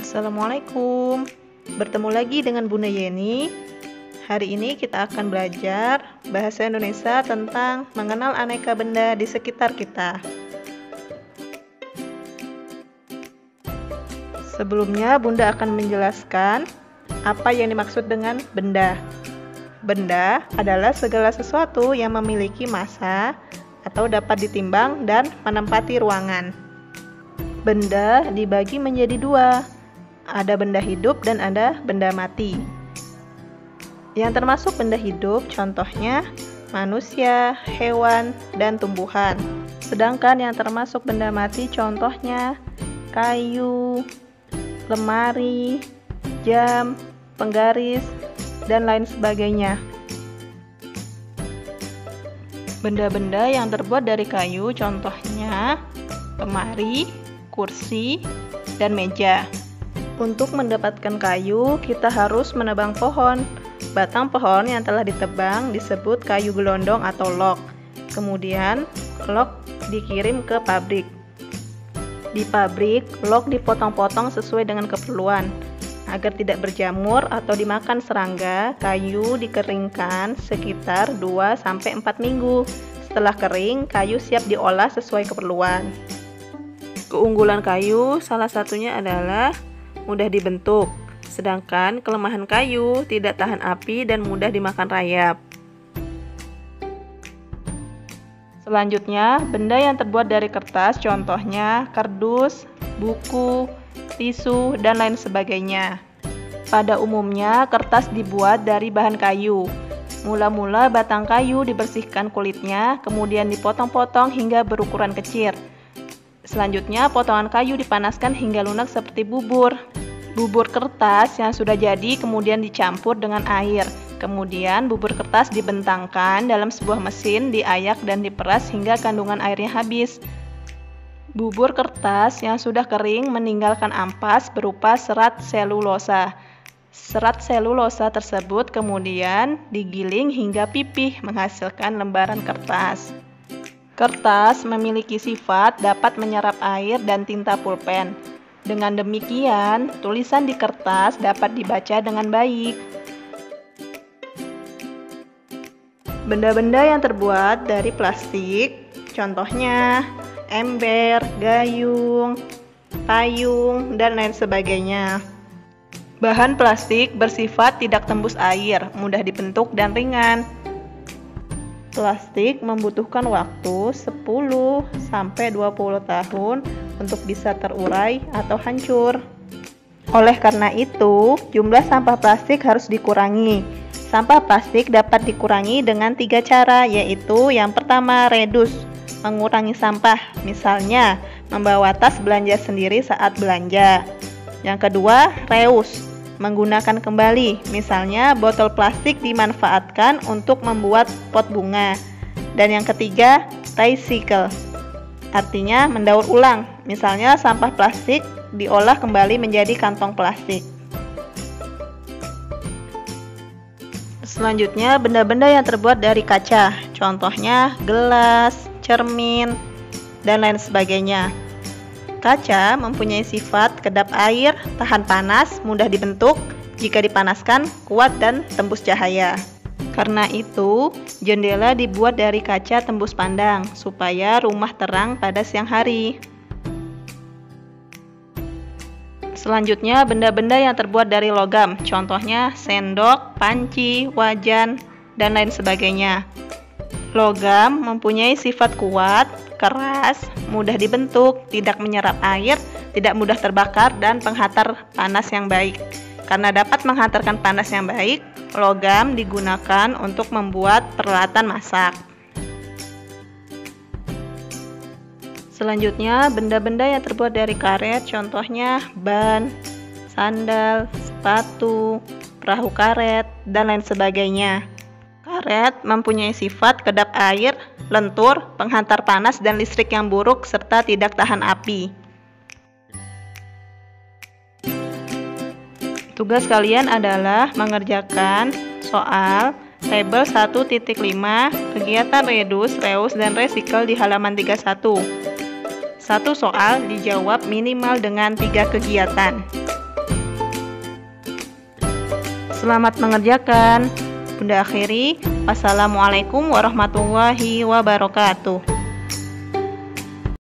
Assalamualaikum. Bertemu lagi dengan Bunda Yeni. Hari ini kita akan belajar bahasa Indonesia tentang mengenal aneka benda di sekitar kita. Sebelumnya Bunda akan menjelaskan apa yang dimaksud dengan benda. Benda adalah segala sesuatu yang memiliki massa atau dapat ditimbang dan menempati ruangan. Benda dibagi menjadi dua. Ada benda hidup dan ada benda mati. Yang termasuk benda hidup contohnya manusia, hewan, dan tumbuhan. Sedangkan yang termasuk benda mati contohnya kayu, lemari, jam, penggaris, dan lain sebagainya. Benda-benda yang terbuat dari kayu contohnya lemari, kursi, dan meja. Untuk mendapatkan kayu, kita harus menebang pohon. Batang pohon yang telah ditebang disebut kayu gelondong atau log. Kemudian, log dikirim ke pabrik. Di pabrik, log dipotong-potong sesuai dengan keperluan. Agar tidak berjamur atau dimakan serangga, kayu dikeringkan sekitar 2-4 minggu. Setelah kering, kayu siap diolah sesuai keperluan. Keunggulan kayu salah satunya adalah mudah dibentuk, sedangkan kelemahan kayu tidak tahan api dan mudah dimakan rayap. Selanjutnya, benda yang terbuat dari kertas contohnya kardus, buku, tisu, dan lain sebagainya. Pada umumnya, kertas dibuat dari bahan kayu. Mula-mula batang kayu dibersihkan kulitnya, kemudian dipotong-potong hingga berukuran kecil. Selanjutnya, potongan kayu dipanaskan hingga lunak seperti bubur. Bubur kertas yang sudah jadi kemudian dicampur dengan air. Kemudian, bubur kertas dibentangkan dalam sebuah mesin, diayak dan diperas hingga kandungan airnya habis. Bubur kertas yang sudah kering meninggalkan ampas berupa serat selulosa. Serat selulosa tersebut kemudian digiling hingga pipih menghasilkan lembaran kertas. Kertas memiliki sifat dapat menyerap air dan tinta pulpen. Dengan demikian, tulisan di kertas dapat dibaca dengan baik. Benda-benda yang terbuat dari plastik, contohnya ember, gayung, payung, dan lain sebagainya. Bahan plastik bersifat tidak tembus air, mudah dibentuk dan ringan. Plastik membutuhkan waktu 10-20 tahun untuk bisa terurai atau hancur. Oleh karena itu, jumlah sampah plastik harus dikurangi. Sampah plastik dapat dikurangi dengan 3 cara, yaitu yang pertama, reduce, mengurangi sampah, misalnya membawa tas belanja sendiri saat belanja. Yang kedua, reuse, menggunakan kembali, misalnya botol plastik dimanfaatkan untuk membuat pot bunga. Dan yang ketiga, recycle, artinya mendaur ulang, misalnya sampah plastik diolah kembali menjadi kantong plastik. Selanjutnya, benda-benda yang terbuat dari kaca, contohnya gelas, cermin, dan lain sebagainya. Kaca mempunyai sifat kedap air, tahan panas, mudah dibentuk, jika dipanaskan, kuat dan tembus cahaya. Karena itu, jendela dibuat dari kaca tembus pandang, supaya rumah terang pada siang hari. Selanjutnya, benda-benda yang terbuat dari logam, contohnya sendok, panci, wajan, dan lain sebagainya. Logam mempunyai sifat kuat, keras, mudah dibentuk, tidak menyerap air, tidak mudah terbakar, dan penghantar panas yang baik. Karena dapat menghantarkan panas yang baik, logam digunakan untuk membuat peralatan masak. Selanjutnya, benda-benda yang terbuat dari karet, contohnya ban, sandal, sepatu, perahu karet, dan lain sebagainya. Karet mempunyai sifat kedap air, lentur, penghantar panas dan listrik yang buruk, serta tidak tahan api. Tugas kalian adalah mengerjakan soal tabel 1.5 kegiatan reduce, reuse, dan recycle di halaman 31. Satu soal dijawab minimal dengan 3 kegiatan. Selamat mengerjakan. Bunda akhiri, wassalamualaikum warahmatullahi wabarakatuh.